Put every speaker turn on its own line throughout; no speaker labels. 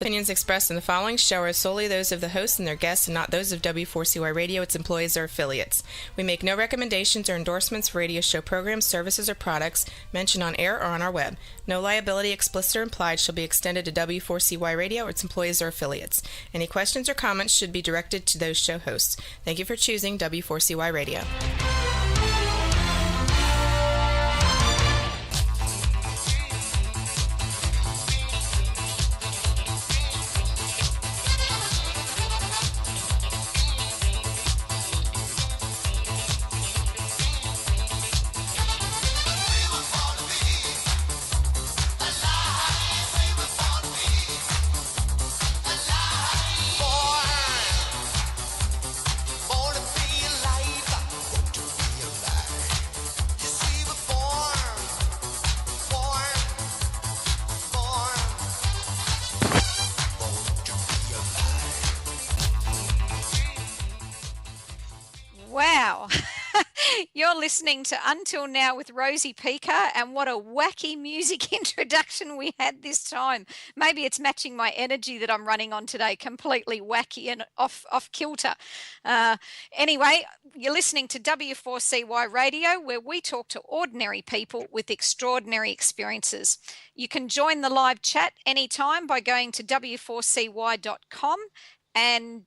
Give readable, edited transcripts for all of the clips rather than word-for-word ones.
Opinions expressed in the following show are solely those of the hosts and their guests and not those of W4CY Radio, its employees, or affiliates. We make no recommendations or endorsements for radio show programs, services, or products mentioned on air or on our web. No liability, explicit or implied, shall be extended to W4CY Radio or its employees or affiliates. Any questions or comments should be directed to those show hosts. Thank you for choosing W4CY Radio.
Wow. You're listening to Until Now with Rosie Pica, and what a wacky music introduction we had this time. Maybe it's matching my energy that I'm running on today, completely wacky and off kilter. Anyway, you're listening to W4CY Radio, where we talk to ordinary people with extraordinary experiences. You can join the live chat anytime by going to w4cy.com and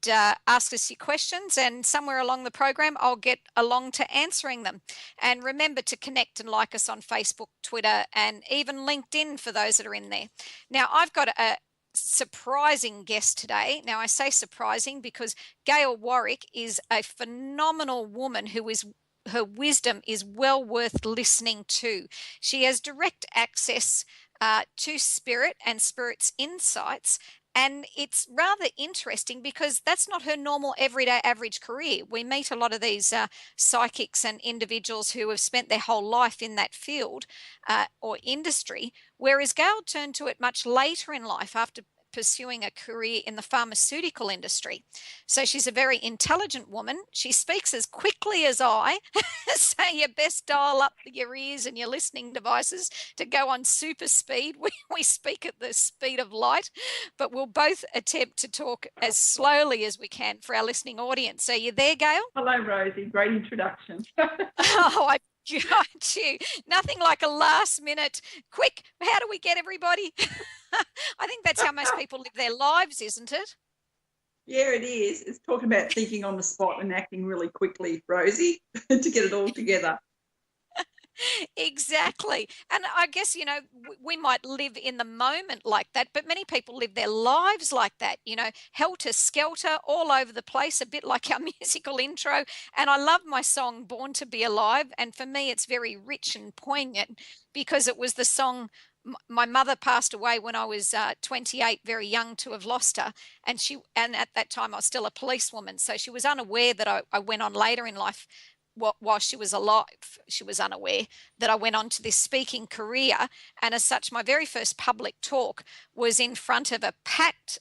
ask us your questions, and somewhere along the program I'll get along to answering them. And remember to connect and like us on Facebook, Twitter, and even LinkedIn for those that are in there. Now, I've got a surprising guest today. Now, I say surprising because Gail Warwick is a phenomenal woman her wisdom is well worth listening to. She has direct access to spirit and spirit's insights. And it's rather interesting because that's not her normal everyday average career. We meet a lot of these psychics and individuals who have spent their whole life in that field or industry, whereas Gail turned to it much later in life after pursuing a career in the pharmaceutical industry. So she's a very intelligent woman. She speaks as quickly as I, so you best dial up your ears and your listening devices to go on super speed. We speak at the speed of light, but we'll both attempt to talk as slowly as we can for our listening audience. Are you there, Gail?
Hello, Rosie. Great introduction.
Oh, I got you. Nothing like a last minute, quick, how do we get everybody? I think that's how most people live their lives, isn't it?
Yeah, it is. It's talking about thinking on the spot and acting really quickly, Rosie, to get it all together.
Exactly. And I guess, we might live in the moment like that, but many people live their lives like that, helter skelter all over the place, a bit like our musical intro. And I love my song, Born to Be Alive. And for me, it's very rich and poignant because it was the song. My mother passed away when I was 28, very young to have lost her. And at that time, I was still a policewoman. So she was unaware that I went on later in life. While she was alive, she was unaware that I went on to this speaking career. And as such, my very first public talk was in front of a packed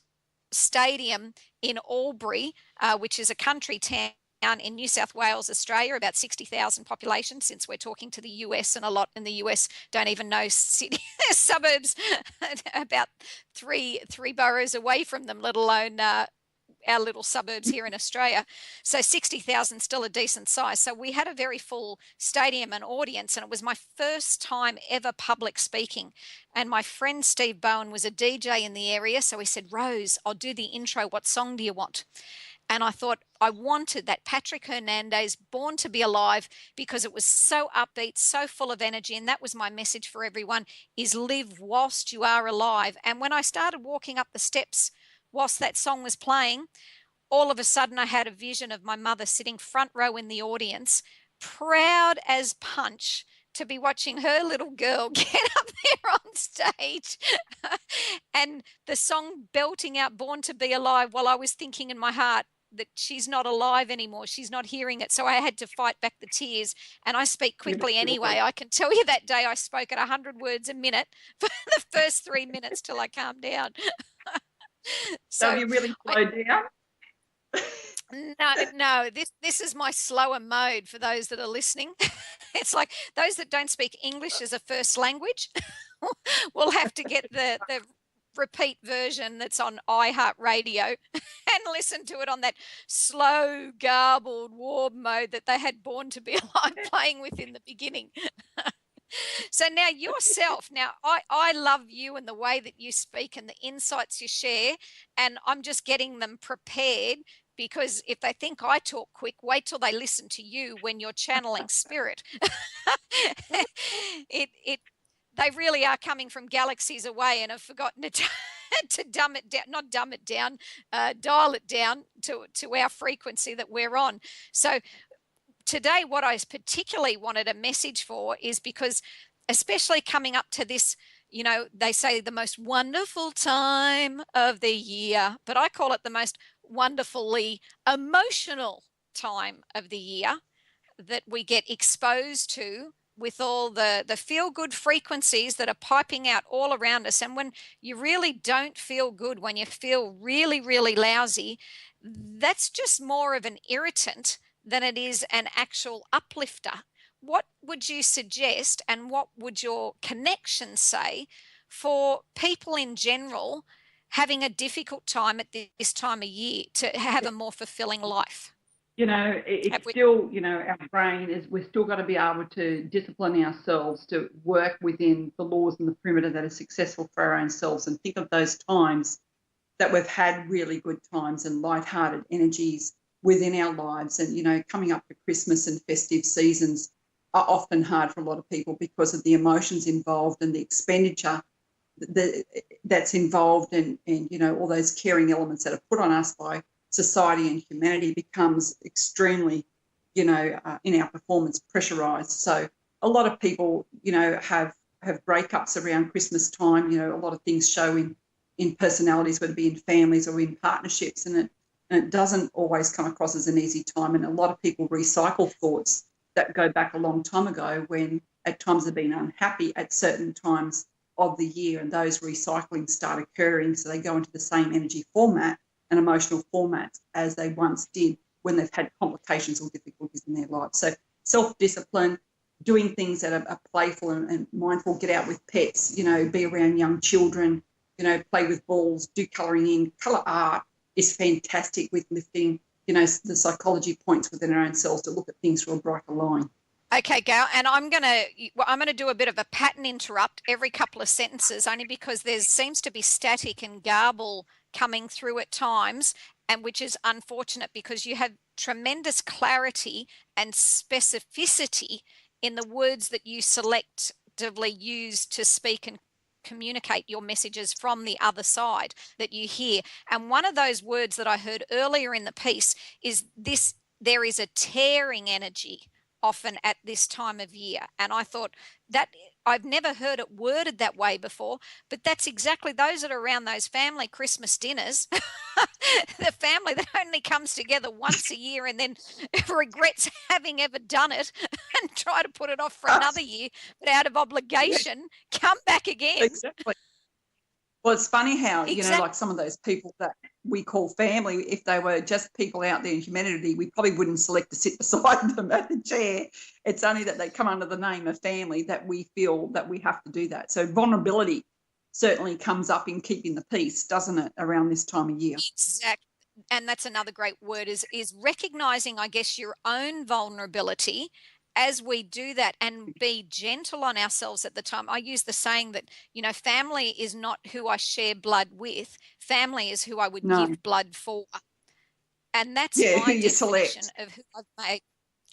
stadium in Albury, which is a country town in New South Wales, Australia, about 60,000 population, since we're talking to the US, and a lot in the US don't even know city suburbs about three boroughs away from them, let alone our little suburbs here in Australia. So 60,000 still a decent size. So we had a very full stadium and audience, and it was my first time ever public speaking. And my friend Steve Bowen was a DJ in the area. So he said, Rose, I'll do the intro. What song do you want? And I thought I wanted that Patrick Hernandez, Born to Be Alive, because it was so upbeat, so full of energy. And that was my message for everyone, is live whilst you are alive. And when I started walking up the steps whilst that song was playing, all of a sudden I had a vision of my mother sitting front row in the audience, proud as punch to be watching her little girl get up there on stage and the song belting out Born to Be Alive, while I was thinking in my heart that she's not alive anymore. She's not hearing it. So I had to fight back the tears, and I speak quickly anyway. I can tell you that day I spoke at 100 words a minute for the first 3 minutes till I calmed down.
So you really slowed down?
No, this is my slower mode for those that are listening. It's like those that don't speak English as a first language will have to get the repeat version that's on iHeartRadio and listen to it on that slow, garbled, warm mode that they had Born to Be Alive playing with in the beginning. So now yourself, now I love you and the way that you speak and the insights you share, and I'm just getting them prepared, because if they think I talk quick, wait till they listen to you when you're channeling spirit. They really are coming from galaxies away and have forgotten to dumb it down, not dumb it down, dial it down to our frequency that we're on. So today, what I particularly wanted a message for is because, especially coming up to this, they say the most wonderful time of the year, but I call it the most wonderfully emotional time of the year that we get exposed to, with all the feel-good frequencies that are piping out all around us. And when you really don't feel good, when you feel really, really lousy, that's just more of an irritant than it is an actual uplifter. What would you suggest, and what would your connection say for people in general having a difficult time at this time of year to have a more fulfilling life?
It's still, our brain is, we've still got to be able to discipline ourselves to work within the laws and the perimeter that are successful for our own selves, and think of those times that we've had really good times and lighthearted energies within our lives. And, coming up to Christmas and festive seasons are often hard for a lot of people because of the emotions involved and the expenditure that's involved, and all those caring elements that are put on us by society and humanity becomes extremely, in our performance, pressurized. So a lot of people, have breakups around Christmas time. A lot of things show in personalities, whether it be in families or in partnerships, and it doesn't always come across as an easy time. And a lot of people recycle thoughts that go back a long time ago, when at times they've been unhappy at certain times of the year, and those recyclings start occurring, so they go into the same energy format and emotional formats as they once did when they've had complications or difficulties in their lives. So self-discipline, doing things that are playful and mindful, get out with pets, be around young children, play with balls, do colouring in. Colour art is fantastic with lifting, the psychology points within our own selves to look at things through a brighter line.
Okay, Gail, and I'm gonna do a bit of a pattern interrupt every couple of sentences, only because there seems to be static and garble coming through at times, and which is unfortunate, because you have tremendous clarity and specificity in the words that you selectively use to speak and communicate your messages from the other side that you hear. And one of those words that I heard earlier in the piece is this: there is a tearing energy often at this time of year. And I thought that I've never heard it worded that way before, but that's exactly those that are around those family Christmas dinners, the family that only comes together once a year and then regrets having ever done it and try to put it off for another year, but out of obligation, come back again.
Exactly. Well, it's funny how, like some of those people that we call family, if they were just people out there in humanity, we probably wouldn't select to sit beside them at the chair. It's only that they come under the name of family that we feel that we have to do that. So vulnerability certainly comes up in keeping the peace, doesn't it, around this time of year?
Exactly. And that's another great word, is recognizing, I guess, your own vulnerability as we do that, and be gentle on ourselves at the time. I use the saying that, family is not who I share blood with. Family is who I would give blood for. And that's my definition of who I've made.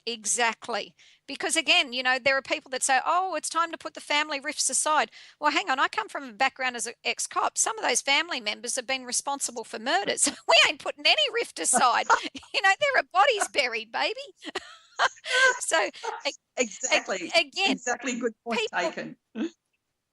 Exactly. Because again, there are people that say, oh, it's time to put the family rifts aside. Well, hang on, I come from a background as an ex-cop. Some of those family members have been responsible for murders. We ain't putting any rift aside. There are bodies buried, baby. So
exactly.
Again,
exactly, good point taken.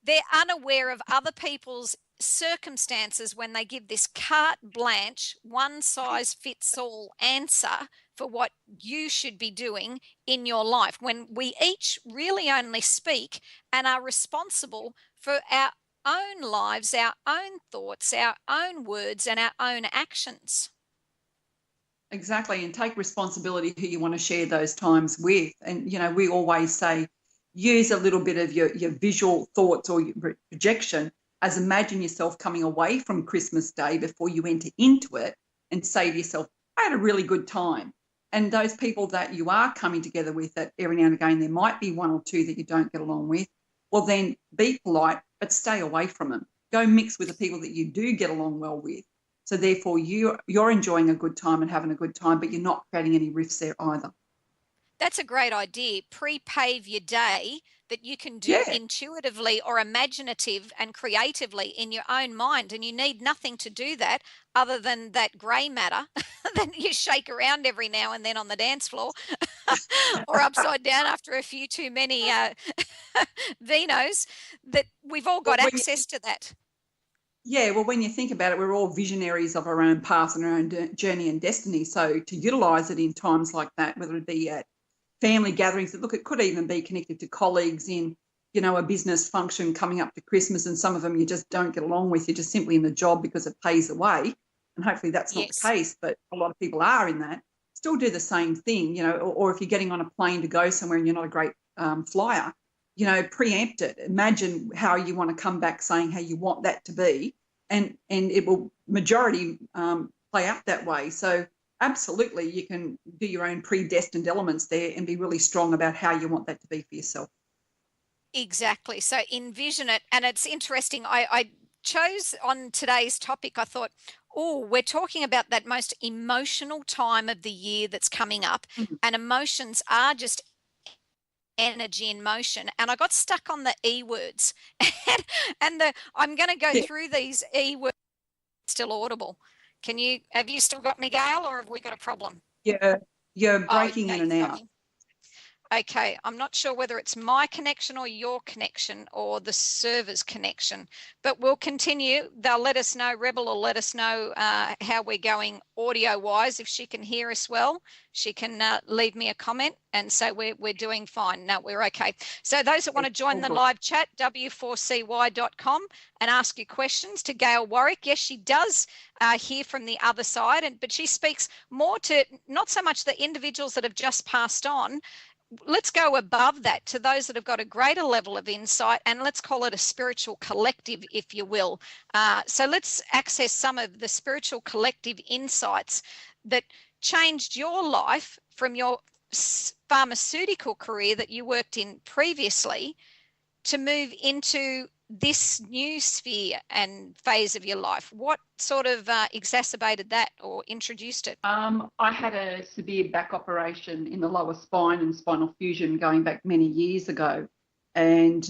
They're unaware of other people's circumstances when they give this carte blanche, one size fits all answer for what you should be doing in your life, when we each really only speak and are responsible for our own lives, our own thoughts, our own words, and our own actions.
Exactly, and take responsibility who you want to share those times with. And, we always say, use a little bit of your visual thoughts or your projection as imagine yourself coming away from Christmas Day before you enter into it and say to yourself, I had a really good time. And those people that you are coming together with, that every now and again there might be one or two that you don't get along with, well, then be polite, but stay away from them. Go mix with the people that you do get along well with. So therefore you're enjoying a good time and having a good time, but you're not creating any rifts there either.
That's a great idea. Pre-pave your day that you can do
Yeah.
intuitively or imaginative and creatively in your own mind. And you need nothing to do that other than that grey matter that you shake around every now and then on the dance floor or upside down after a few too many vinos, that we've all got access to that.
Yeah, well, when you think about it, we're all visionaries of our own path and our own journey and destiny. So to utilise it in times like that, whether it be at family gatherings, look, it could even be connected to colleagues in, you know, a business function coming up to Christmas, and some of them you just don't get along with. You're just simply in the job because it pays the way. And hopefully that's not the case, but a lot of people are in that. Still do the same thing, you know, or if you're getting on a plane to go somewhere and you're not a great flyer, you know, preempt it. Imagine how you want to come back saying how you want that to be, and it will majority play out that way. So absolutely, you can do your own predestined elements there and be really strong about how you want that to be for yourself.
Exactly. So envision it. And it's interesting. I chose on today's topic, I thought, oh, we're talking about that most emotional time of the year that's coming up.
Mhm.
And emotions are just energy in motion. And I got stuck on the E words. and I'm going to go through these E words. Still audible. Have you still got me, Gail, or have we got a problem?
Yeah, you're breaking in and out.
Okay, I'm not sure whether it's my connection or your connection or the server's connection, but we'll continue. They'll let us know, Rebel will let us know how we're going audio-wise. If she can hear us well, she can leave me a comment and say we're doing fine. No, we're okay. So those that want to join the live chat, w4cy.com, and ask your questions to Gail Warwick. Yes, she does hear from the other side, but she speaks more to not so much the individuals that have just passed on. Let's go above that to those that have got a greater level of insight, and let's call it a spiritual collective, if you will. So let's access some of the spiritual collective insights that changed your life from your pharmaceutical career that you worked in previously to move into this new sphere and phase of your life. What sort of exacerbated that or introduced it?
I had a severe back operation in the lower spine and spinal fusion going back many years ago, and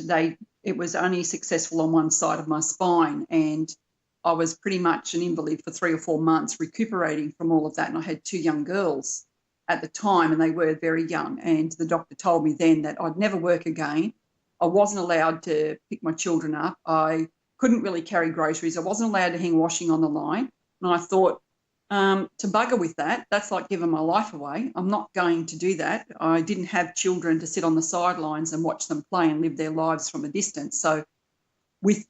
it was only successful on one side of my spine, and I was pretty much an invalid for 3 or 4 months recuperating from all of that. And I had 2 young girls at the time, and they were very young, and the doctor told me then that I'd never work again. I wasn't allowed to pick my children up. I couldn't really carry groceries. I wasn't allowed to hang washing on the line. And I thought, to bugger with that, that's like giving my life away. I'm not going to do that. I didn't have children to sit on the sidelines and watch them play and live their lives from a distance. So with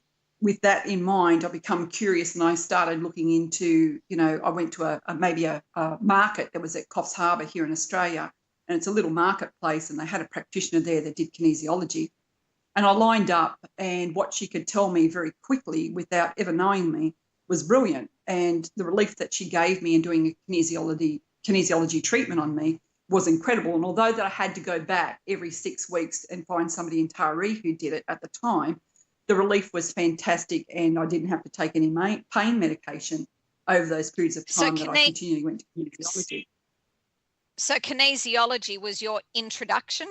that in mind, I become curious, and I started looking into, you know, I went to a market that was at Coffs Harbour here in Australia, and it's a little marketplace, and they had a practitioner there that did kinesiology. And I lined up, and what she could tell me very quickly without ever knowing me was brilliant. And the relief that she gave me in doing a kinesiology treatment on me was incredible. And although that I had to go back every 6 weeks and find somebody in Taree who did it at the time, the relief was fantastic, and I didn't have to take any pain medication over those periods of time that I continually went to kinesiology.
So kinesiology was your introduction?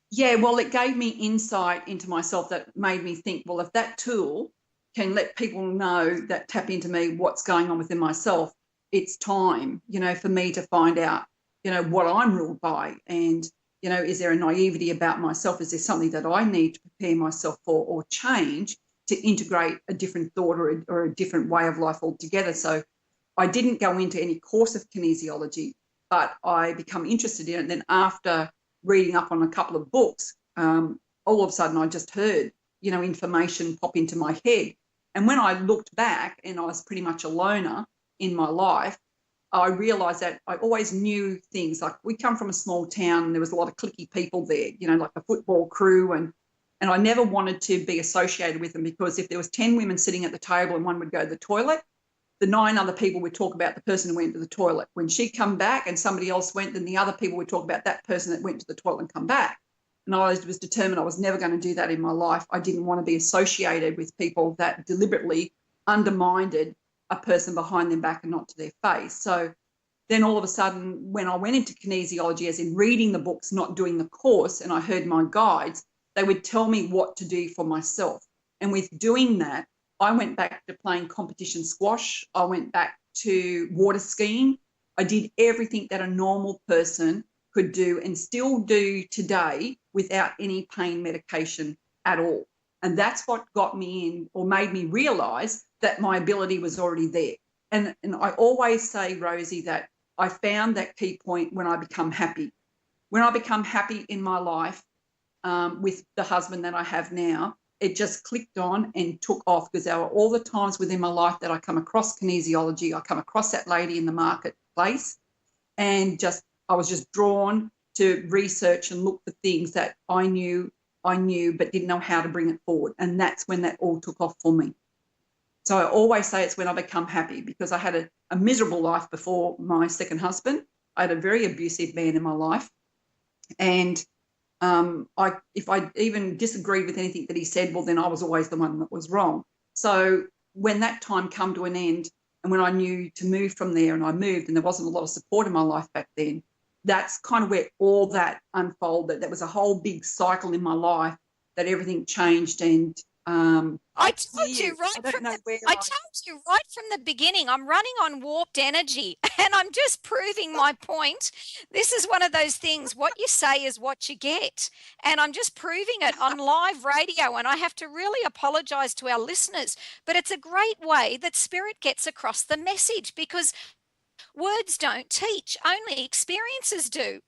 Yeah, well, it gave me insight into myself that made me think, well, if that tool can let people know, that tap into me, what's going on within myself, it's time, you know, for me to find out, you know, what I'm ruled by. And, you know, is there a naivety about myself? Is there something that I need to prepare myself for or change to integrate a different thought or a different way of life altogether? So I didn't go into any course of kinesiology, but I become interested in it. And then after reading up on a couple of books, all of a sudden I just heard, you know, information pop into my head. And when I looked back, and I was pretty much a loner in my life, I realised that I always knew things. Like, we come from a small town and there was a lot of cliquey people there, you know, like the football crew, and And I never wanted to be associated with them, because if there was 10 women sitting at the table and one would go to the toilet, the 9 other people would talk about the person who went to the toilet. When she'd come back and somebody else went, then the other people would talk about that person that went to the toilet and come back. And I was determined I was never going to do that in my life. I didn't want to be associated with people that deliberately undermined a person behind their back and not to their face. So then all of a sudden, when I went into kinesiology, as in reading the books, not doing the course, and I heard my guides, they would tell me what to do for myself. And with doing that, I went back to playing competition squash. I went back to water skiing. I did everything that a normal person could do and still do today without any pain medication at all. And that's what got me in, or made me realise that my ability was already there. And I always say, Rosie, that I found that key point when I become happy. When I become happy in my life with the husband that I have now, it just clicked on and took off, because there were all the times within my life that I come across kinesiology, I come across that lady in the marketplace, and I was just drawn to research and look for things that I knew but didn't know how to bring it forward. And that's when that all took off for me. So I always say it's when I become happy, because I had a miserable life before my second husband. I had a very abusive man in my life. And if I even disagreed with anything that he said, well, then I was always the one that was wrong. So when that time come to an end, and when I knew to move from there, and I moved, and there wasn't a lot of support in my life back then, that's kind of where all that unfolded. That was a whole big cycle in my life that everything changed. And
I told you right from the beginning, I'm running on warped energy, and I'm just proving my point. This is one of those things, what you say is what you get. And I'm just proving it on live radio, and I have to really apologize to our listeners, but it's a great way that Spirit gets across the message, because words don't teach, only experiences do.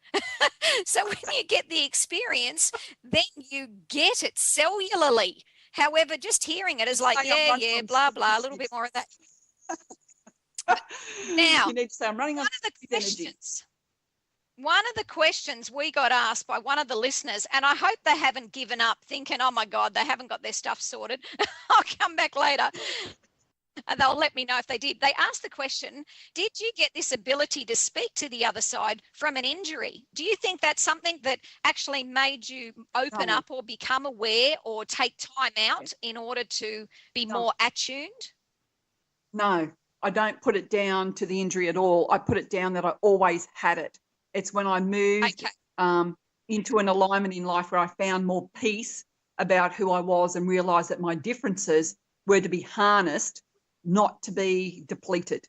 So when you get the experience, then you get it cellularly. However, just hearing it is like, yeah, blah, blah, a little bit more of that. Now,
you need to say, I'm running on
one of the questions we got asked by one of the listeners, and I hope they haven't given up thinking, oh my God, they haven't got their stuff sorted. I'll come back later. And they'll let me know if they did. They asked the question, did you get this ability to speak to the other side from an injury? Do you think that's something that actually made you open up or become aware or take time out in order to be more attuned?
No, I don't put it down to the injury at all. I put it down that I always had it. It's when I moved into an alignment in life where I found more peace about who I was and realised that my differences were to be harnessed, not to be depleted.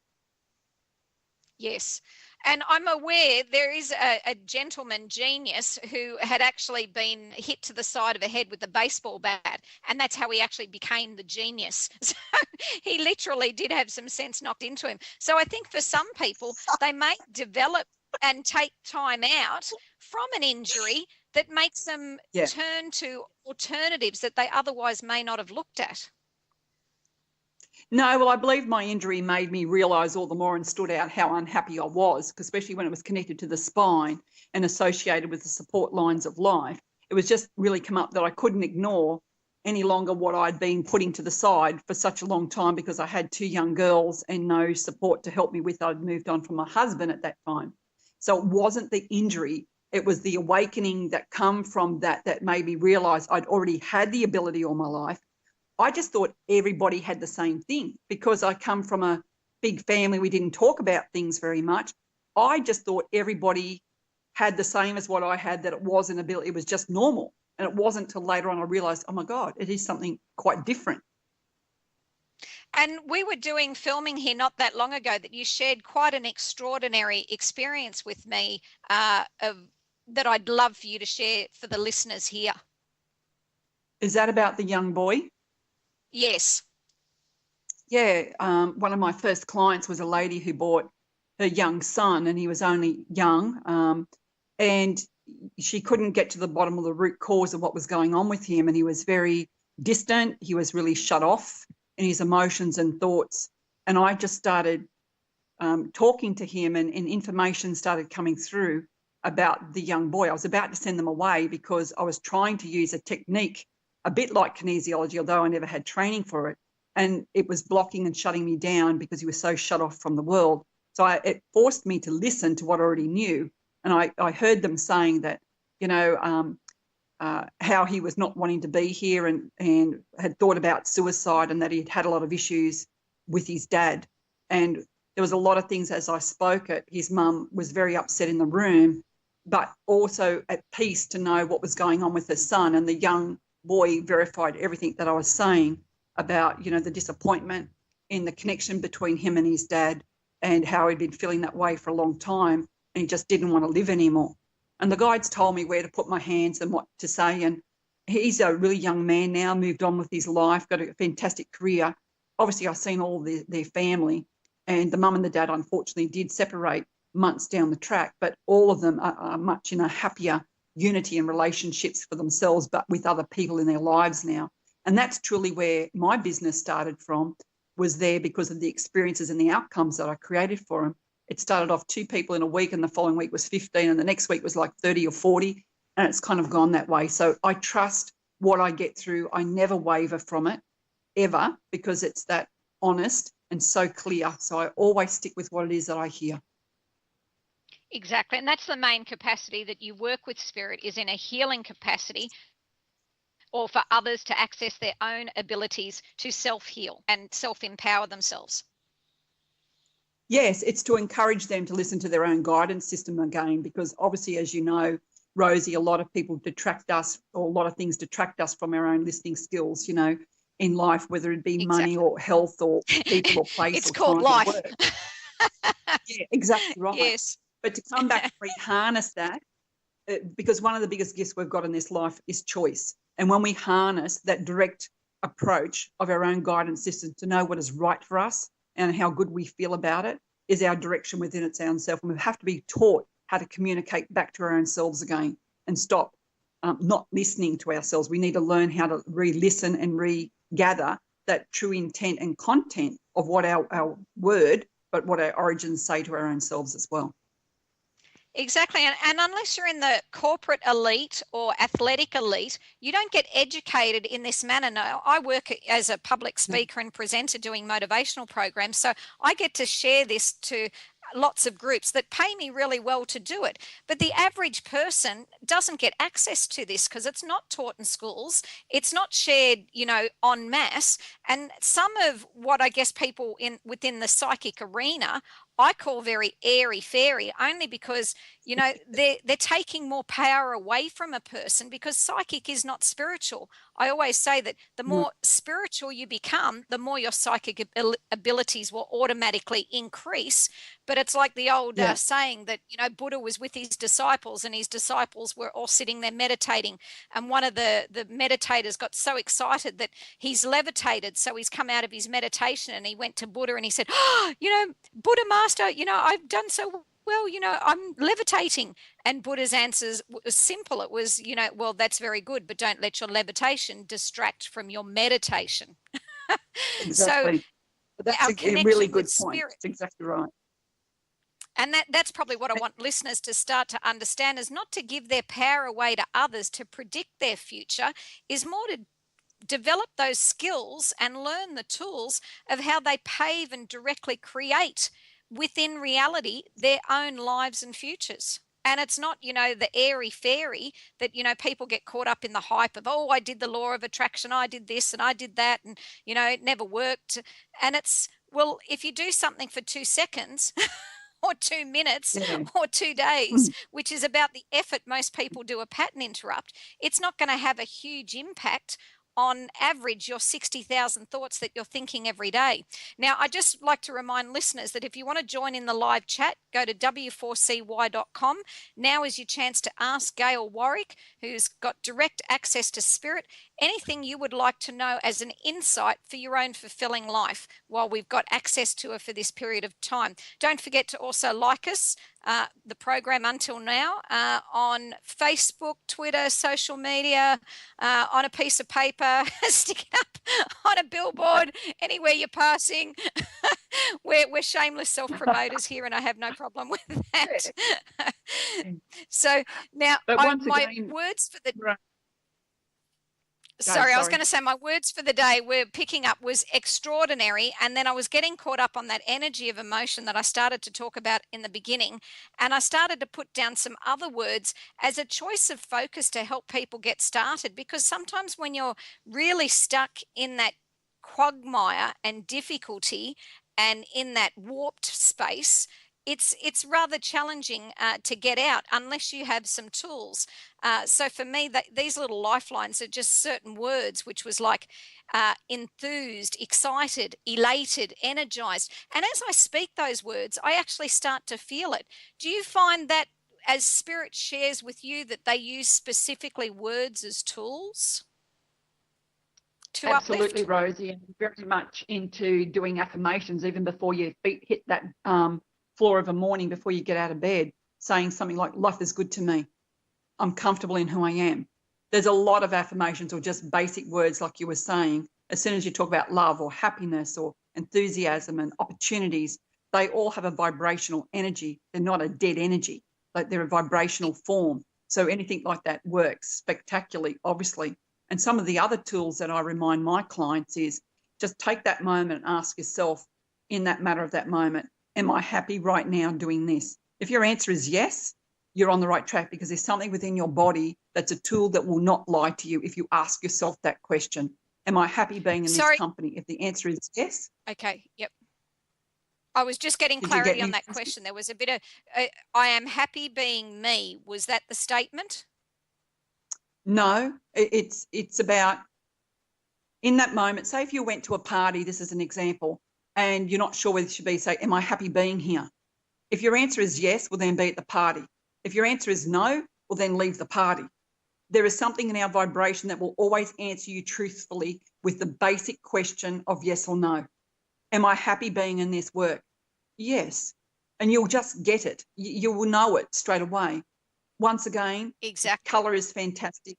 Yes. And I'm aware there is a gentleman genius who had actually been hit to the side of the head with a baseball bat, and that's how he actually became the genius. So he literally did have some sense knocked into him. So I think for some people, they may develop and take time out from an injury that makes them turn to alternatives that they otherwise may not have looked at.
No, well, I believe my injury made me realise all the more and stood out how unhappy I was, especially when it was connected to the spine and associated with the support lines of life. It was just really come up that I couldn't ignore any longer what I'd been putting to the side for such a long time, because I had 2 young girls and no support to help me with. I'd moved on from my husband at that time. So it wasn't the injury, it was the awakening that come from that made me realise I'd already had the ability all my life. I just thought everybody had the same thing, because I come from a big family. We didn't talk about things very much. I just thought everybody had the same as what I had, that it was an ability. It was just normal. And it wasn't until later on I realised, oh my God, it is something quite different.
And we were doing filming here not that long ago that you shared quite an extraordinary experience with me that I'd love for you to share for the listeners here.
Is that about the young boy?
Yes.
Yeah, one of my first clients was a lady who bought her young son, and he was only young, and she couldn't get to the bottom of the root cause of what was going on with him, and he was very distant. He was really shut off in his emotions and thoughts, and I just started talking to him, and information started coming through about the young boy. I was about to send them away because I was trying to use a technique a bit like kinesiology, although I never had training for it. And it was blocking and shutting me down because he was so shut off from the world. So it forced me to listen to what I already knew. And I heard them saying that, how he was not wanting to be here and had thought about suicide, and that he'd had a lot of issues with his dad. And there was a lot of things as I spoke it. His mum was very upset in the room, but also at peace to know what was going on with her son. And the young boy verified everything that I was saying about, the disappointment in the connection between him and his dad, and how he'd been feeling that way for a long time, and he just didn't want to live anymore. And the guides told me where to put my hands and what to say. And he's a really young man now, moved on with his life, got a fantastic career. Obviously, I've seen all their family, and the mum and the dad, unfortunately, did separate months down the track, but all of them are much in a happier unity and relationships for themselves, but with other people in their lives now. And that's truly where my business started from, was there because of the experiences and the outcomes that I created for them. It started off 2 people in a week, and the following week was 15, and the next week was like 30 or 40, and it's kind of gone that way. So I trust what I get through. I never waver from it, ever, because it's that honest and so clear. So I always stick with what it is that I hear.
Exactly. And that's the main capacity that you work with spirit, is in a healing capacity, or for others to access their own abilities to self-heal and self-empower themselves.
Yes, it's to encourage them to listen to their own guidance system again, because obviously, as you know, Rosie, a lot of people detract us, or a lot of things detract us from our own listening skills, in life, whether it be money or health or people or place.
It's
or
called
time
life.
to work. Yeah, exactly right.
Yes.
But to come back and re-harness that, because one of the biggest gifts we've got in this life is choice. And when we harness that direct approach of our own guidance system to know what is right for us and how good we feel about it, is our direction within its own self. And we have to be taught how to communicate back to our own selves again, and stop not listening to ourselves. We need to learn how to re-listen and regather that true intent and content of what our word, but what our origins say to our own selves as well.
Exactly. And unless you're in the corporate elite or athletic elite, you don't get educated in this manner. Now, I work as a public speaker and presenter doing motivational programs, so I get to share this to lots of groups that pay me really well to do it. But the average person doesn't get access to this because it's not taught in schools. It's not shared, en masse. And some of what I guess people within the psychic arena I call very airy fairy, only because they're taking more power away from a person, because psychic is not spiritual. I always say that the more spiritual you become, the more your psychic abilities will automatically increase. But it's like the old saying that Buddha was with his disciples, and his disciples were all sitting there meditating, and one of the meditators got so excited that he's levitated, so he's come out of his meditation and he went to Buddha and he said, Buddha Master, I've done so well, I'm levitating. And Buddha's answers was simple. It was, well, that's very good, but don't let your levitation distract from your meditation.
Exactly.
So
but that's a really good point. That's exactly right.
And that's probably what I want listeners to start to understand, is not to give their power away to others to predict their future, is more to develop those skills and learn the tools of how they pave and directly create within reality their own lives and futures. And it's not, the airy fairy that, people get caught up in the hype of, oh, I did the law of attraction, I did this and I did that, and, it never worked. And it's, well, if you do something for 2 seconds or 2 minutes or 2 days, which is about the effort most people do a pattern interrupt, it's not going to have a huge impact on average your 60,000 thoughts that you're thinking every day. Now, I just like to remind listeners that if you want to join in the live chat, go to w4cy.com. Now is your chance to ask Gail Warwick, who's got direct access to spirit, anything you would like to know as an insight for your own fulfilling life while we've got access to her for this period of time. Don't forget to also like us, the program until now, on Facebook, Twitter, social media, on a piece of paper, stick it up on a billboard, anywhere you're passing. We're shameless self-promoters here, and I have no problem with that. So now,
but once
my
again,
words for the... Sorry, I was going to say my words for the day were picking up was extraordinary. And then I was getting caught up on that energy of emotion that I started to talk about in the beginning. And I started to put down some other words as a choice of focus to help people get started. Because sometimes when you're really stuck in that quagmire and difficulty and in that warped space, it's rather challenging to get out unless you have some tools. So for me, these little lifelines are just certain words, which was like enthused, excited, elated, energized. And as I speak those words, I actually start to feel it. Do you find that as Spirit shares with you that they use specifically words as tools to
Absolutely,
uplift?
Rosie, and very much into doing affirmations even before your feet hit that floor of a morning, before you get out of bed, saying something like, life is good to me. I'm comfortable in who I am. There's a lot of affirmations or just basic words like you were saying. As soon as you talk about love or happiness or enthusiasm and opportunities, they all have a vibrational energy. They're not a dead energy, but they're a vibrational form. So anything like that works spectacularly, obviously. And some of the other tools that I remind my clients is just take that moment and ask yourself in that matter of that moment, am I happy right now doing this? If your answer is yes, you're on the right track, because there's something within your body that's a tool that will not lie to you if you ask yourself that question. Am I happy being in this company? If the answer is yes.
Okay, yep. I was just getting clarity on that question. There was a bit of, I am happy being me. Was that the statement?
No, it's about in that moment. Say if you went to a party, this is an example, and you're not sure whether you should be, say, am I happy being here? If your answer is yes, well, then be at the party. If your answer is no, well, then leave the party. There is something in our vibration that will always answer you truthfully with the basic question of yes or no. Am I happy being in this work? Yes. And you'll just get it. You will know it straight away. Once again,
exactly.
Colour is fantastic.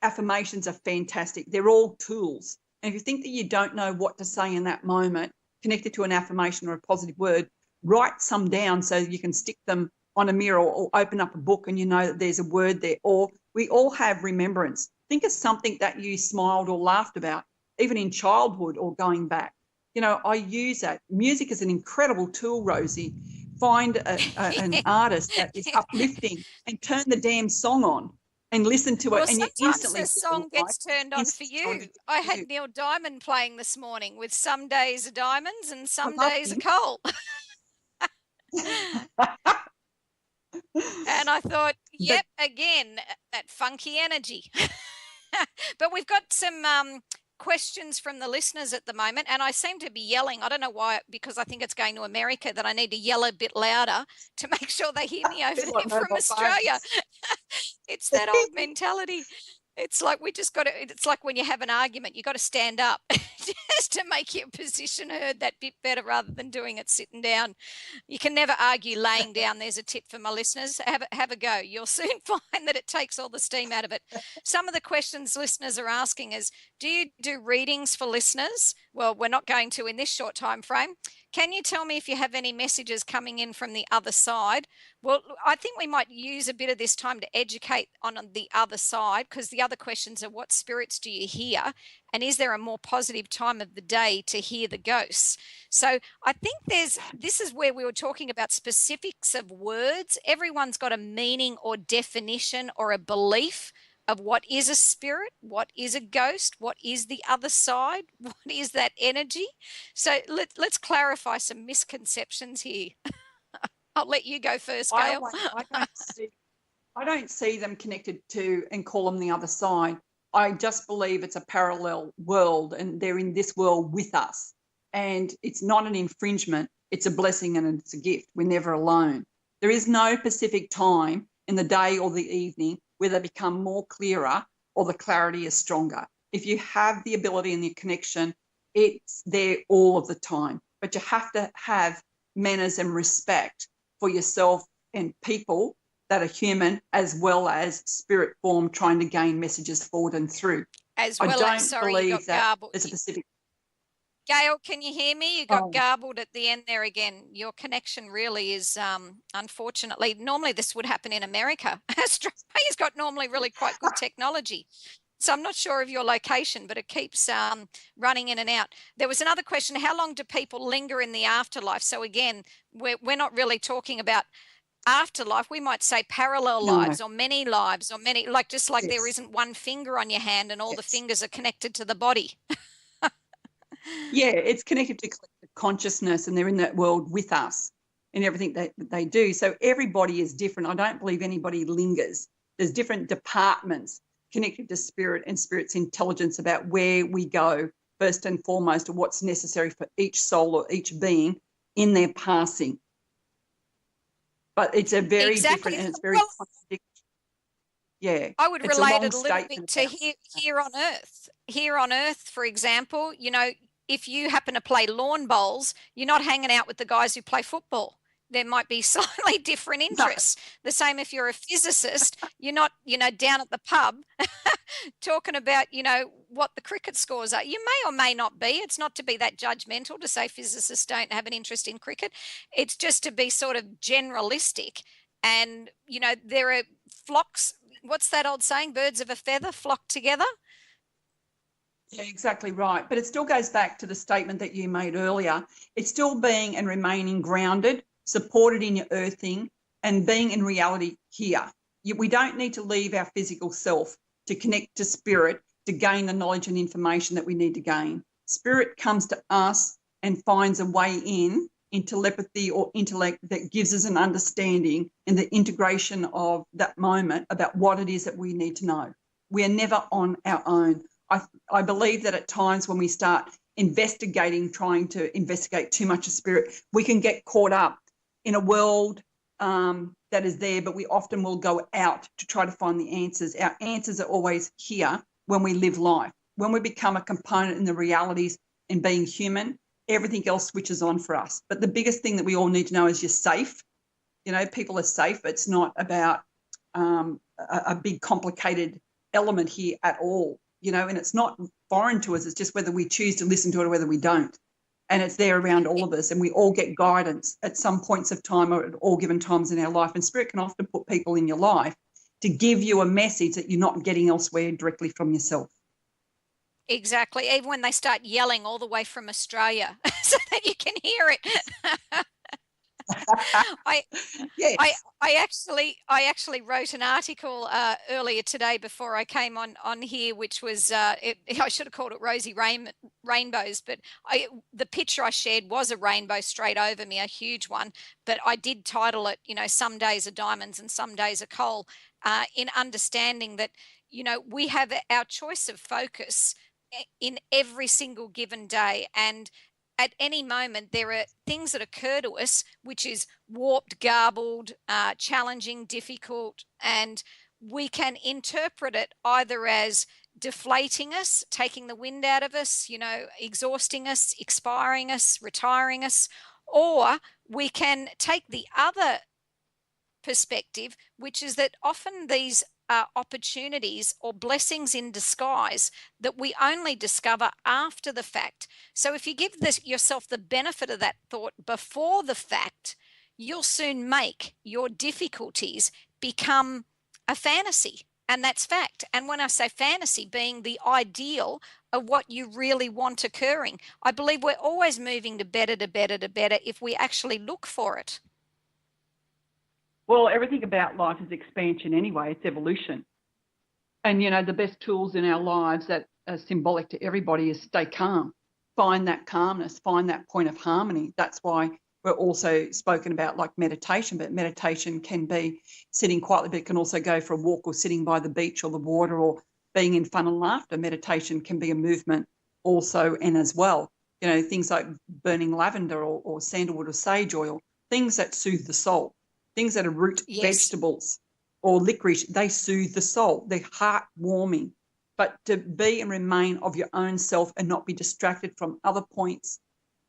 Affirmations are fantastic. They're all tools. And if you think that you don't know what to say in that moment, connected to an affirmation or a positive word, write some down so you can stick them on a mirror or open up a book and you know that there's a word there. Or we all have remembrance. Think of something that you smiled or laughed about, even in childhood or going back. You know, I use that. Music is an incredible tool, Rosie. Find an artist that is uplifting and turn the damn song on and listen to it, and you instantly
the song gets turned on for you. I had Neil Diamond playing this morning with Some Days Are Diamonds and Some Days Are Coal. And I thought, yep, again, that funky energy. But we've got some questions from the listeners at the moment, and I seem to be yelling. I don't know why, because I think it's going to America that I need to yell a bit louder to make sure they hear me over there from Australia. It's that old mentality. It's like it's like when you have an argument, you got to stand up just to make your position heard that bit better rather than doing it sitting down. You can never argue laying down. There's a tip for my listeners. Have a go. You'll soon find that it takes all the steam out of it. Some of the questions listeners are asking is, do you do readings for listeners? Well, we're not going to in this short time frame. Can you tell me if you have any messages coming in from the other side? Well, I think we might use a bit of this time to educate on the other side, because the other questions are, what spirits do you hear? And is there a more positive time of the day to hear the ghosts? So I think this is where we were talking about specifics of words. Everyone's got a meaning or definition or a belief of what is a spirit, what is a ghost, what is the other side, what is that energy. So let's clarify some misconceptions here. I'll let you go first, Gail.
I don't see them connected to and call them the other side. I just believe it's a parallel world and they're in this world with us. And it's not an infringement, it's a blessing and it's a gift. We're never alone. There is no specific time in the day or the evening where they become more clearer or the clarity is stronger. If you have the ability and the connection, it's there all of the time. But you have to have manners and respect for yourself and people that are human as well as spirit form trying to gain messages forward and through.
As well as, sorry, you got garbled.
There's a specific...
Gail, can you hear me? You got garbled at the end there again. Your connection really is, unfortunately, normally this would happen in America. Australia's got normally really quite good technology. So I'm not sure of your location, but it keeps running in and out. There was another question: how long do people linger in the afterlife? So again, we're not really talking about afterlife. We might say parallel
No.
lives or many lives or many, like just like there
Yes.
isn't one finger on your hand and all the
Yes.
fingers are connected to the body.
Yeah, it's connected to collective consciousness, and they're in that world with us and everything that they do. So everybody is different. I don't believe anybody lingers. There's different departments connected to spirit and spirit's intelligence about where we go first and foremost, or what's necessary for each soul or each being in their passing. But it's a very different, and it's very contradictory. Yeah,
I would
it's
relate
a
it a little bit to here on Earth. Here on Earth, for example, you know, if you happen to play lawn bowls, you're not hanging out with the guys who play football. There might be slightly different interests. The same if you're a physicist, you're not, you know, down at the pub talking about, you know, what the cricket scores are. You may or may not be. It's not to be that judgmental to say physicists don't have an interest in cricket. It's just to be sort of generalistic. And, you know, there are flocks. What's that old saying? Birds of a feather flock together.
Yeah, exactly right. But it still goes back to the statement that you made earlier. It's still being and remaining grounded, supported in your earthing, and being in reality here. We don't need to leave our physical self to connect to spirit to gain the knowledge and information that we need to gain. Spirit comes to us and finds a way in telepathy or intellect that gives us an understanding and the integration of that moment about what it is that we need to know. We are never on our own. I believe that at times when we start trying to investigate too much of spirit, we can get caught up in a world that is there, but we often will go out to try to find the answers. Our answers are always here when we live life. When we become a component in the realities in being human, everything else switches on for us. But the biggest thing that we all need to know is you're safe. You know, people are safe. It's not about a big complicated element here at all. You know, and it's not foreign to us. It's just whether we choose to listen to it or whether we don't. And it's there around all of us, and we all get guidance at some points of time or at all given times in our life. And spirit can often put people in your life to give you a message that you're not getting elsewhere directly from yourself.
Exactly. Even when they start yelling all the way from Australia so that you can hear it.
Yes.
I actually wrote an article earlier today before I came on here, which was I should have called it Rosy Rainbows, but the picture I shared was a rainbow straight over me, a huge one. But I did title it, you know, some days are diamonds and some days are coal, in understanding that, you know, we have our choice of focus in every single given day, and at any moment there are things that occur to us which is warped, garbled, challenging, difficult, and we can interpret it either as deflating us, taking the wind out of us, you know, exhausting us, expiring us, retiring us, or we can take the other perspective, which is that often these opportunities or blessings in disguise that we only discover after the fact. So if you give yourself the benefit of that thought before the fact, you'll soon make your difficulties become a fantasy. And that's fact. And when I say fantasy, being the ideal of what you really want occurring, I believe we're always moving to better, to better, to better if we actually look for it.
Well, everything about life is expansion anyway. It's evolution. And, you know, the best tools in our lives that are symbolic to everybody is stay calm. Find that calmness, find that point of harmony. That's why we're also spoken about like meditation, but meditation can be sitting quietly, but it can also go for a walk or sitting by the beach or the water or being in fun and laughter. Meditation can be a movement also and as well. You know, things like burning lavender or sandalwood or sage oil, things that soothe the soul. Things that are root vegetables or licorice, they soothe the soul. They're heartwarming. But to be and remain of your own self and not be distracted from other points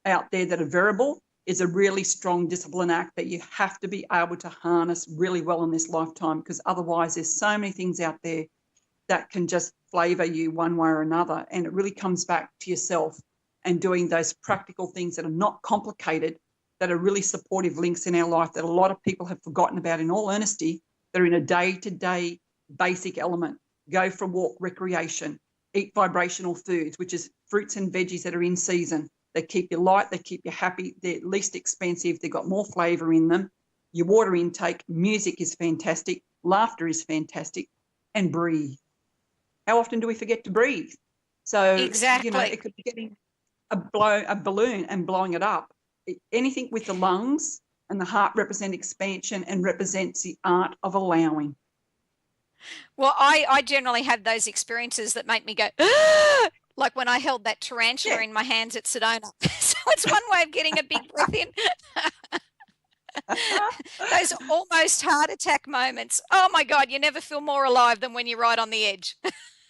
out there that are variable is a really strong discipline act that you have to be able to harness really well in this lifetime, because otherwise there's so many things out there that can just flavour you one way or another. And it really comes back to yourself and doing those practical things that are not complicated, that are really supportive links in our life that a lot of people have forgotten about, in all honesty, that are in a day-to-day basic element. go for a walk, recreation, eat vibrational foods, which is fruits and veggies that are in season. They keep you light, they keep you happy, they're least expensive, they've got more flavour in them. Your water intake, music is fantastic, laughter is fantastic, and breathe. How often do we forget to breathe? So,
Exactly.
you know, it could be getting a balloon and blowing it up. Anything with the lungs and the heart represent expansion and represents the art of allowing.
Well, I generally have those experiences that make me go, like when I held that tarantula in my hands at Sedona. So it's one way of getting a big breath in. Those almost heart attack moments. Oh my God, you never feel more alive than when you're right on the edge.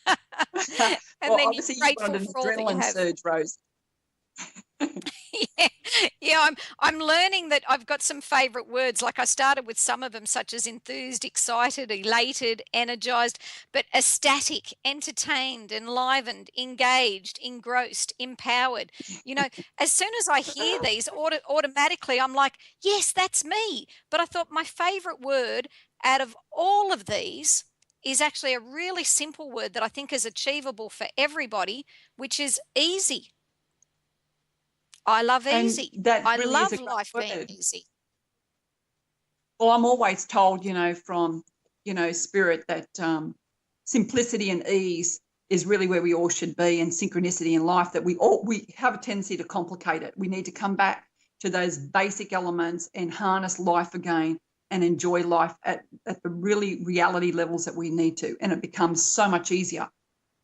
And
well,
then
obviously
you're
you've
grateful
got an
for all that you
adrenaline
have.
surge, Rose.
Yeah, I'm learning that I've got some favorite words. Like I started with some of them, such as enthused, excited, elated, energized, but ecstatic, entertained, enlivened, engaged, engrossed, empowered. You know, as soon as I hear these, automatically I'm like, yes, that's me. But I thought my favorite word out of all of these is actually a really simple word that I think is achievable for everybody, which is easy. I love easy.
And that
I
really is a
love
great
life being
word.
easy.
Well, I'm always told, you know, from, you know, spirit that simplicity and ease is really where we all should be, and synchronicity in life, that we have a tendency to complicate it. We need to come back to those basic elements and harness life again and enjoy life at the really reality levels that we need to. And it becomes so much easier.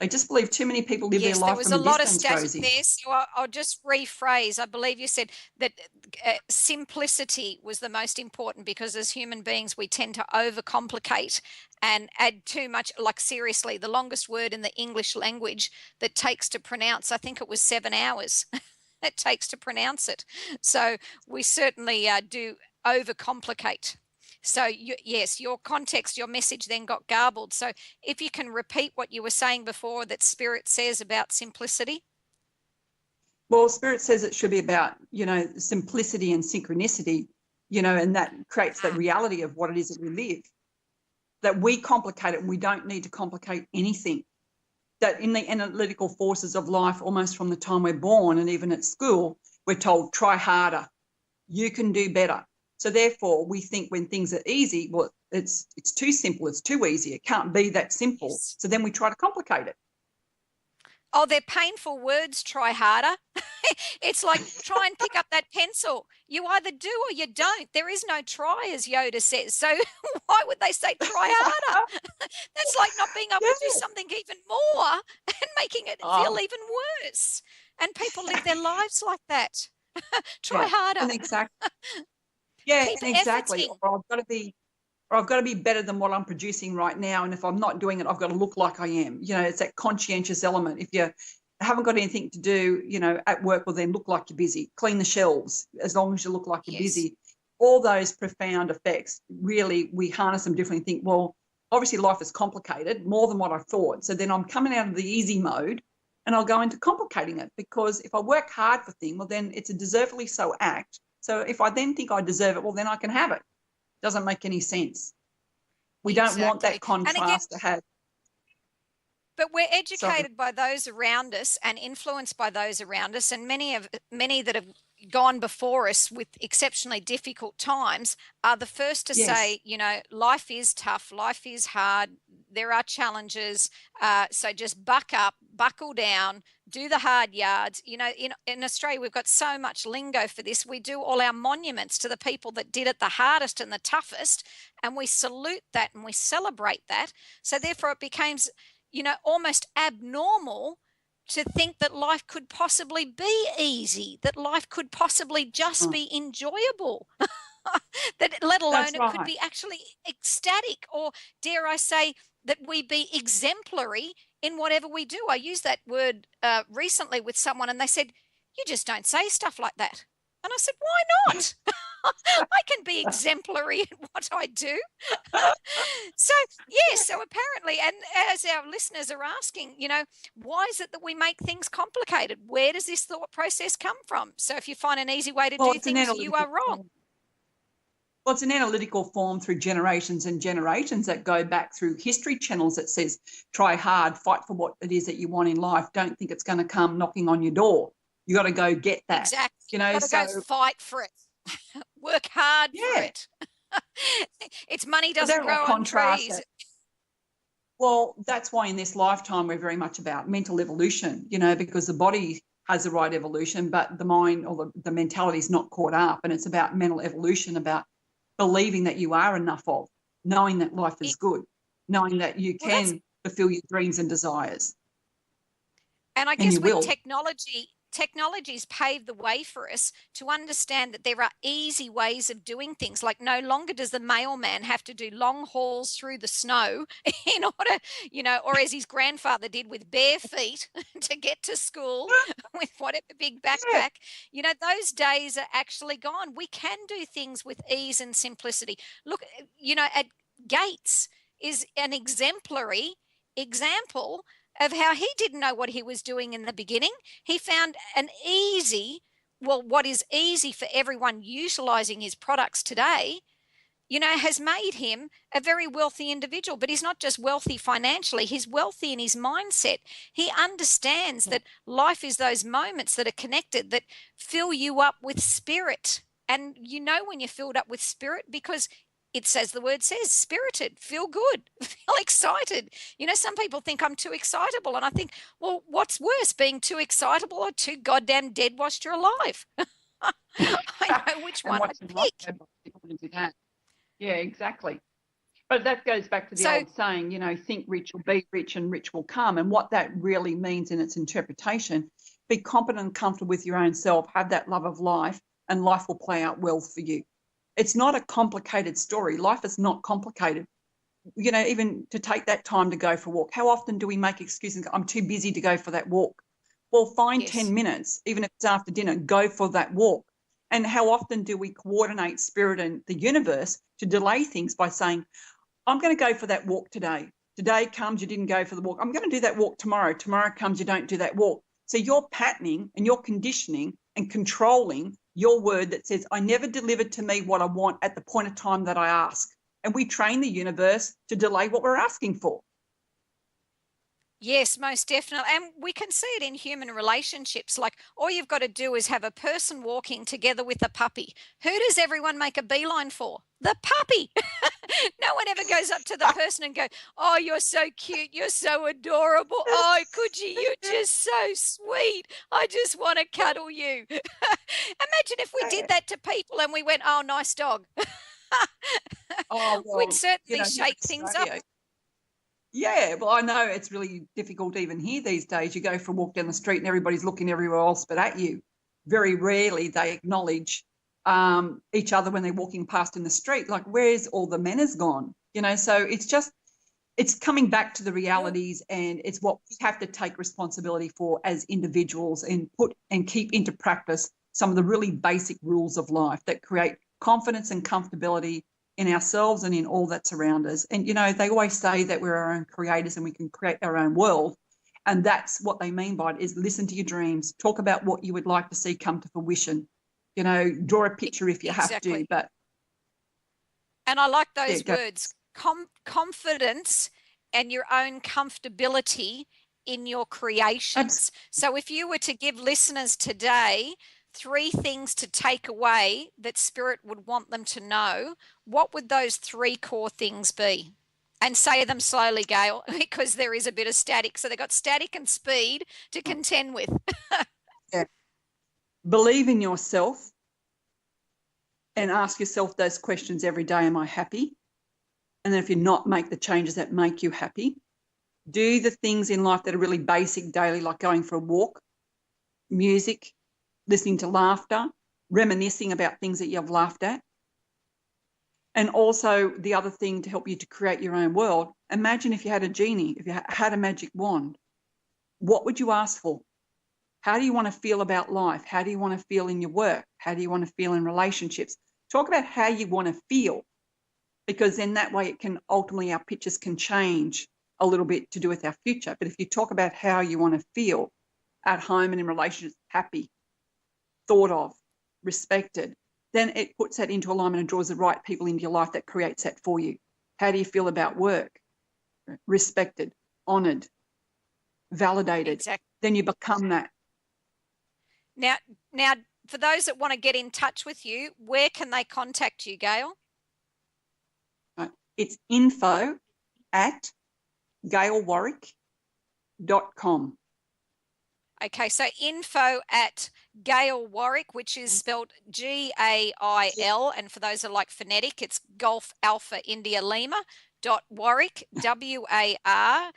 I just believe too many people live their
Yes, there
life
was
from
a
a
lot of
distance,
static
Rosie.
there. So I'll just rephrase. I believe you said that simplicity was the most important, because as human beings, we tend to overcomplicate and add too much. Like, seriously, the longest word in the English language that takes to pronounce, I think it was 7 hours. It takes to pronounce it. So we certainly do overcomplicate. So yes, your context, your message then got garbled. So if you can repeat what you were saying before, that Spirit says about simplicity.
Well, Spirit says it should be about, you know, simplicity and synchronicity, you know, and that creates that reality of what it is that we live. That we complicate it, and we don't need to complicate anything. That in the analytical forces of life, almost from the time we're born and even at school, we're told, try harder, you can do better. So therefore, we think when things are easy, well, it's too simple, it's too easy, it can't be that simple.
Yes.
So then we try to complicate it.
Oh, they're painful words, try harder. It's like, try and pick up that pencil. You either do or you don't. There is no try, as Yoda says. So why would they say try harder? That's like not being able to do something even more and making it feel even worse. And people live their lives like that. Try harder.
And exactly. Yeah,
Keep
and exactly.
efforting.
Or I've got to be better than what I'm producing right now. And if I'm not doing it, I've got to look like I am. You know, it's that conscientious element. If you haven't got anything to do, you know, at work, well, then look like you're busy. Clean the shelves, as long as you look like you're busy. All those profound effects, really, we harness them differently and think, well, obviously life is complicated, more than what I thought. So then I'm coming out of the easy mode and I'll go into complicating it, because if I work hard for things, well, then it's a deservedly so act. So if I then think I deserve it, well, then I can have it. Doesn't make any sense. We don't want that contrast to have.
But we're educated by those around us and influenced by those around us, and many that have gone before us with exceptionally difficult times are the first to say, you know, life is tough, life is hard, there are challenges, so just buck up, buckle down, do the hard yards. You know, in Australia, we've got so much lingo for this. We do all our monuments to the people that did it the hardest and the toughest, and we salute that and we celebrate that. So therefore it becomes, you know, almost abnormal to think that life could possibly be easy, that life could possibly just be enjoyable, that let alone it could be actually ecstatic, or dare I say that we be exemplary in whatever we do. I used that word recently with someone and they said, you just don't say stuff like that. And I said, why not? I can be exemplary in what I do. So, yes, so apparently, and as our listeners are asking, you know, why is it that we make things complicated? Where does this thought process come from? So if you find an easy way to do things, you are wrong.
Well, it's an analytical form through generations and generations that go back through history channels that says, try hard, fight for what it is that you want in life. Don't think it's going to come knocking on your door. You got to go get that.
Exactly.
You know,
You've got to go fight for it. Work hard for it. Its money doesn't grow on trees.
Well, that's why in this lifetime we're very much about mental evolution, you know, because the body has the right evolution, but the mind or the mentality is not caught up. And it's about mental evolution, about believing that you are enough of, knowing that life is good, knowing that you can fulfill your dreams and desires.
And I guess with technology's paved the way for us to understand that there are easy ways of doing things. Like no longer does the mailman have to do long hauls through the snow in order, you know, or as his grandfather did with bare feet to get to school with whatever big backpack. You know, those days are actually gone. We can do things with ease and simplicity. Look, you know, at Gates is an exemplary example of how he didn't know what he was doing in the beginning. He found what is easy for everyone utilizing his products today, you know, has made him a very wealthy individual. But he's not just wealthy financially, he's wealthy in his mindset. He understands that life is those moments that are connected that fill you up with spirit. And you know when you're filled up with spirit because it says, the word says, spirited, feel good, feel excited. You know, some people think I'm too excitable. And I think, well, what's worse, being too excitable or too goddamn dead whilst you're alive? I know which one I'd pick.
Yeah, exactly. But that goes back to the old saying, you know, think rich or be rich and rich will come. And what that really means in its interpretation, be competent and comfortable with your own self, have that love of life, and life will play out well for you. It's not a complicated story. Life is not complicated. You know, even to take that time to go for a walk. How often do we make excuses? I'm too busy to go for that walk. Well, find 10 minutes, even if it's after dinner, go for that walk. And how often do we coordinate spirit and the universe to delay things by saying, I'm going to go for that walk today. Today comes, you didn't go for the walk. I'm going to do that walk tomorrow. Tomorrow comes, you don't do that walk. So you're patterning and you're conditioning and controlling your word that says, I never delivered to me what I want at the point of time that I ask. And we train the universe to delay what we're asking for.
Yes, most definitely. And we can see it in human relationships. Like all you've got to do is have a person walking together with a puppy. Who does everyone make a beeline for? The puppy. No one ever goes up to the person and go, oh, you're so cute. You're so adorable. Oh, Coogee, you're just so sweet. I just want to cuddle you. Imagine if we did that to people and we went, oh, nice dog.
Oh, well,
we'd certainly shake things up.
Yeah, well, I know it's really difficult even here these days. You go for a walk down the street and everybody's looking everywhere else but at you. Very rarely they acknowledge each other when they're walking past in the street. Like, where's all the manners gone? You know, so it's coming back to the realities, and it's what we have to take responsibility for as individuals and put and keep into practice some of the really basic rules of life that create confidence and comfortability in ourselves and in all that's around us. And, you know, they always say that we're our own creators and we can create our own world. And that's what they mean by it, is listen to your dreams, talk about what you would like to see come to fruition, you know, draw a picture if you have to. But
and I like those words, confidence and your own comfortability in your creations. So if you were to give listeners today 3 things to take away that Spirit would want them to know, what would those 3 core things be? And say them slowly, Gail, because there is a bit of static. So they've got static and speed to contend with.
Yeah. Believe in yourself and ask yourself those questions every day. Am I happy? And then if you're not, make the changes that make you happy. Do the things in life that are really basic daily, like going for a walk, music, listening to laughter, reminiscing about things that you've laughed at. And also the other thing to help you to create your own world, imagine if you had a genie, if you had a magic wand, what would you ask for? How do you want to feel about life? How do you want to feel in your work? How do you want to feel in relationships? Talk about how you want to feel, because then that way it can ultimately, our pictures can change a little bit to do with our future. But if you talk about how you want to feel at home and in relationships, happy, thought of, respected, then it puts that into alignment and draws the right people into your life that creates that for you. How do you feel about work? Respected, honoured, validated.
Exactly.
Then you become that.
Now, for those that want to get in touch with you, where can they contact you, Gail?
It's info@gailwarwick.com.
Okay, so info@Gail Warwick, which is spelled Gail, and for those that like phonetic, it's Golf Alpha India Lima .Warwick, WARWICK,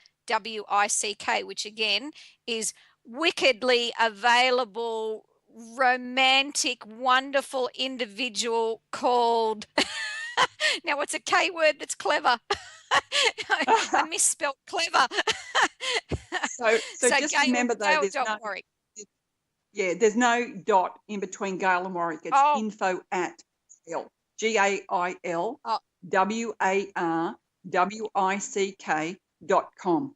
which again is wickedly available, romantic, wonderful individual called now what's a K word that's clever? I misspelled clever.
So just
Gail,
remember though, there's no dot in between Gail and Warwick. It's info@Gail, GAILWARWICK.com.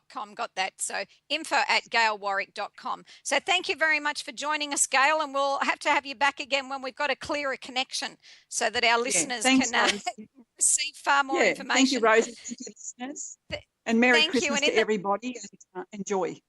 .com, got that. So info@gailwarwick.com. So thank you very much for joining us, Gail, and we'll have to have you back again when we've got a clearer connection so that our listeners can receive far more information.
Thank you, Rosie. Thank you, listeners. And Merry Christmas to everybody, and enjoy.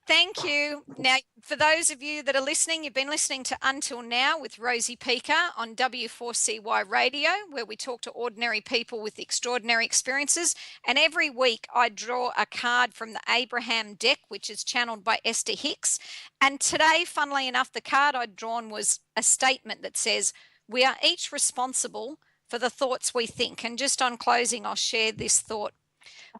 Thank you. Now, for those of you that are listening, you've been listening to Until Now with Rosie Pica on W4CY Radio, where we talk to ordinary people with extraordinary experiences. And every week I draw a card from the Abraham deck, which is channeled by Esther Hicks. And today, funnily enough, the card I'd drawn was a statement that says, we are each responsible for the thoughts we think. And just on closing, I'll share this thought.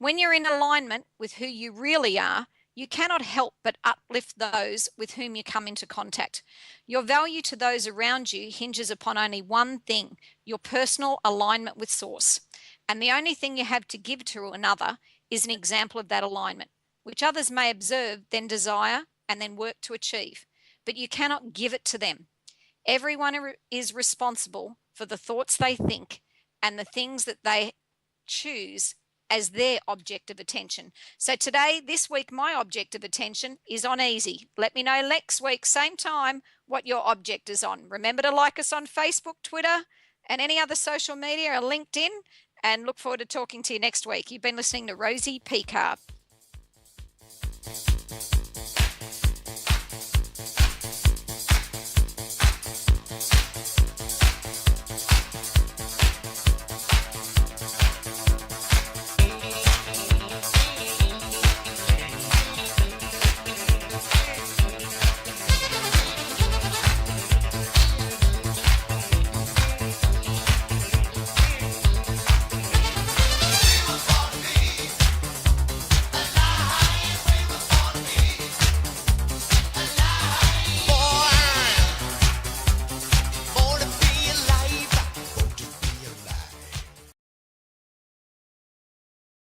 When you're in alignment with who you really are, you cannot help but uplift those with whom you come into contact. Your value to those around you hinges upon only one thing, your personal alignment with Source. And the only thing you have to give to another is an example of that alignment, which others may observe, then desire, and then work to achieve. But you cannot give it to them. Everyone is responsible for the thoughts they think and the things that they choose as their object of attention. So today, this week, my object of attention is on easy. Let me know next week, same time, what your object is on. Remember to like us on Facebook, Twitter, and any other social media or LinkedIn, and look forward to talking to you next week. You've been listening to Rosie Pica.